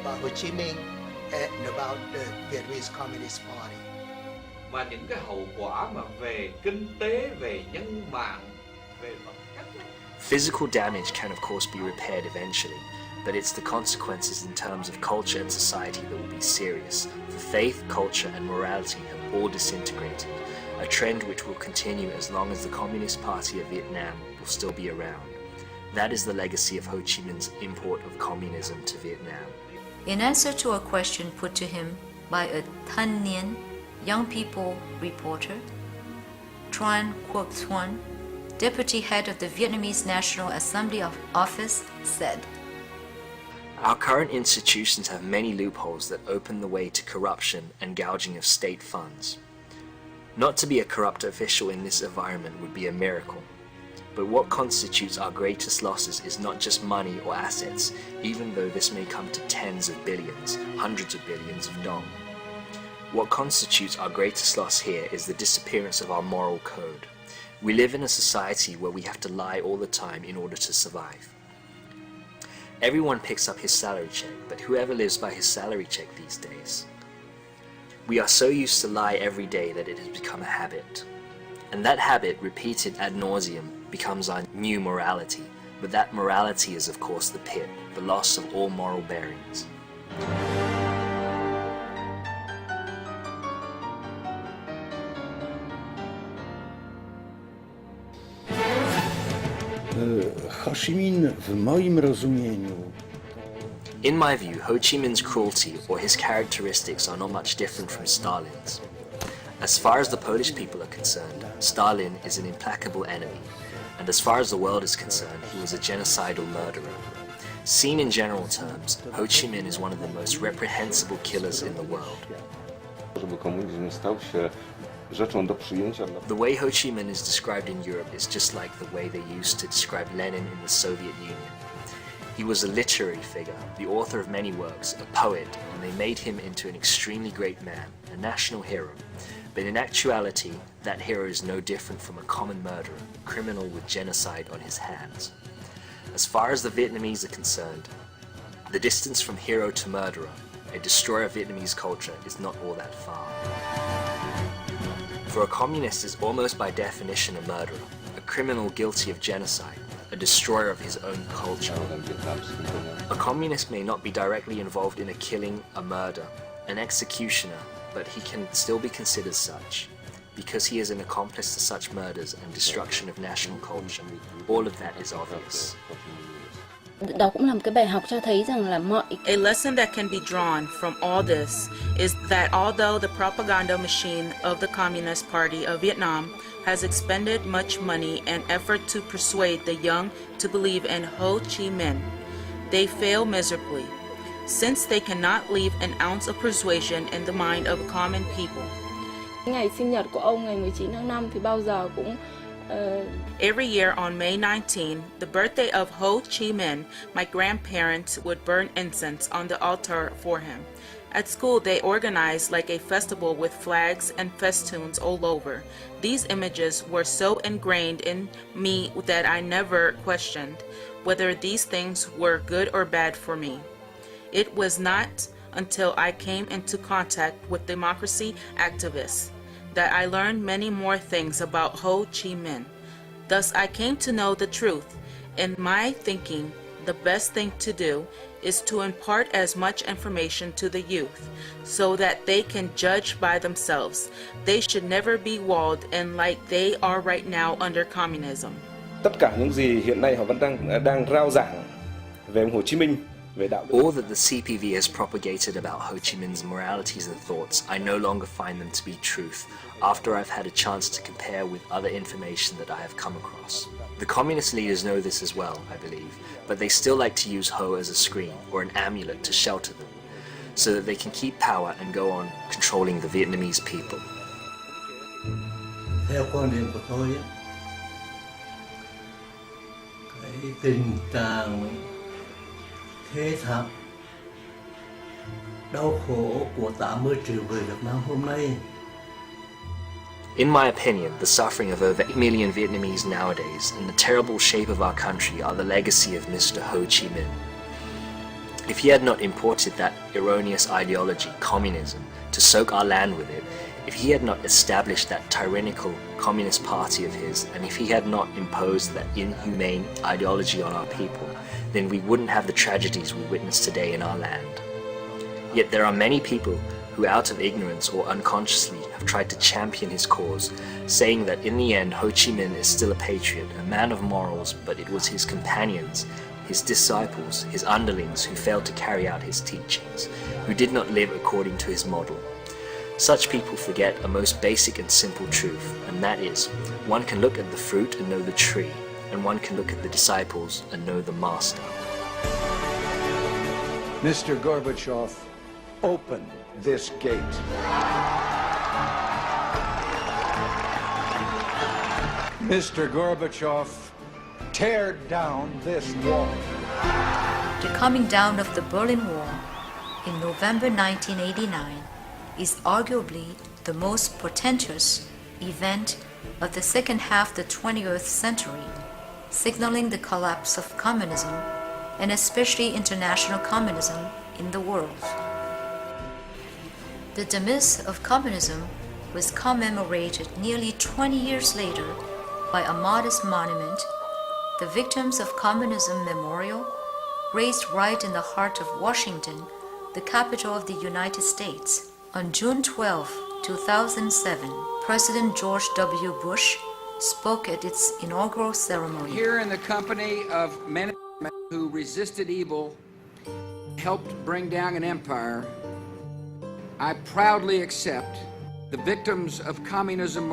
about Ho Chi Minh and about the Vietnamese Communist Party. Và những cái hậu quả mà về kinh tế, về nhân mạng, về vật chất. Physical damage can of course be repaired eventually, but it's the consequences in terms of culture and society that will be serious, for faith, culture and morality have all disintegrated, a trend which will continue as long as the Communist Party of Vietnam will still be around. That is the legacy of Ho Chi Minh's import of communism to Vietnam. In answer to a question put to him by a Thanh Niên, young people reporter, Tran Quoc Thuan, deputy head of the Vietnamese National Assembly Office, said, Our current institutions have many loopholes that open the way to corruption and gouging of state funds. Not to be a corrupt official in this environment would be a miracle. But what constitutes our greatest losses is not just money or assets, even though this may come to tens of billions, hundreds of billions of dong. What constitutes our greatest loss here is the disappearance of our moral code. We live in a society where we have to lie all the time in order to survive. Everyone picks up his salary check, but whoever lives by his salary check these days? We are so used to lie every day that it has become a habit. And that habit, repeated ad nauseum, becomes our new morality. But that morality is of course the pit, the loss of all moral bearings. Ho Chi Minh w moim rozumieniu. In my view, Ho Chi Minh's cruelty or his characteristics are not much different from Stalin's. As far as the Polish people are concerned, Stalin is an implacable enemy, and as far as the world is concerned, he was a genocidal murderer. Seen in general terms, Ho Chi Minh is one of the most reprehensible killers in the world. The way Ho Chi Minh is described in Europe is just like the way they used to describe Lenin in the Soviet Union. He was a literary figure, the author of many works, a poet, and they made him into an extremely great man, a national hero. But in actuality, that hero is no different from a common murderer, a criminal with genocide on his hands. As far as the Vietnamese are concerned, the distance from hero to murderer, a destroyer of Vietnamese culture, is not all that far. For a communist is almost by definition a murderer, a criminal guilty of genocide, a destroyer of his own culture. A communist may not be directly involved in a killing, a murder, an executioner, but he can still be considered such, because he is an accomplice to such murders and destruction of national culture. All of that is obvious. Đó cũng là một cái bài học cho thấy rằng là A lesson that can be drawn from all this is that although the propaganda machine of the Communist Party of Vietnam has expended much money and effort to persuade the young to believe in Ho Chi Minh, they fail miserably, since they cannot leave an ounce of persuasion in the mind of common people. Ngày sinh nhật của ông ngày 19 tháng 5 thì bao giờ cũng Every year on May 19, the birthday of Ho Chi Minh, my grandparents would burn incense on the altar for him. At school, they organized like a festival with flags and festoons all over. These images were so ingrained in me that I never questioned whether these things were good or bad for me. It was not until I came into contact with democracy activists that I learned many more things about Ho Chi Minh. Thus, I came to know the truth. In my thinking, the best thing to do is to impart as much information to the youth so that they can judge by themselves. They should never be walled in like they are right now under communism. Tất cả những gì hiện nay họ vẫn đang rao giảng về Hồ Chí Minh. All that the CPV has propagated about Ho Chi Minh's moralities and thoughts, I no longer find them to be truth, after I've had a chance to compare with other information that I have come across. The communist leaders know this as well, I believe, but they still like to use Ho as a screen or an amulet to shelter them, so that they can keep power and go on controlling the Vietnamese people. Theo quan điểm của tôi, cái tình trạng thế thảm, đau khổ của 80 triệu người Việt Nam hôm nay. In my opinion, the suffering of over 8 million Vietnamese nowadays and the terrible shape of our country are the legacy of Mr. Ho Chi Minh. If he had not imported that erroneous ideology, communism, to soak our land with it, if he had not established that tyrannical communist party of his, and if he had not imposed that inhumane ideology on our people, then we wouldn't have the tragedies we witness today in our land. Yet there are many people who, out of ignorance or unconsciously, have tried to champion his cause, saying that in the end Ho Chi Minh is still a patriot, a man of morals, but it was his companions, his disciples, his underlings who failed to carry out his teachings, who did not live according to his model. Such people forget a most basic and simple truth, and that is, one can look at the fruit and know the tree, and one can look at the disciples and know the master. Mr. Gorbachev, open this gate. Mr. Gorbachev, tear down this wall. The coming down of the Berlin Wall in November 1989 is arguably the most portentous event of the second half of the 20th century, signaling the collapse of communism, and especially international communism, in the world. The demise of communism was commemorated nearly 20 years later by a modest monument, the Victims of Communism Memorial, raised right in the heart of Washington, the capital of the United States. On June 12, 2007, President George W. Bush spoke at its inaugural ceremony. Here in the company of men who resisted evil, helped bring down an empire, I proudly accept the Victims of Communism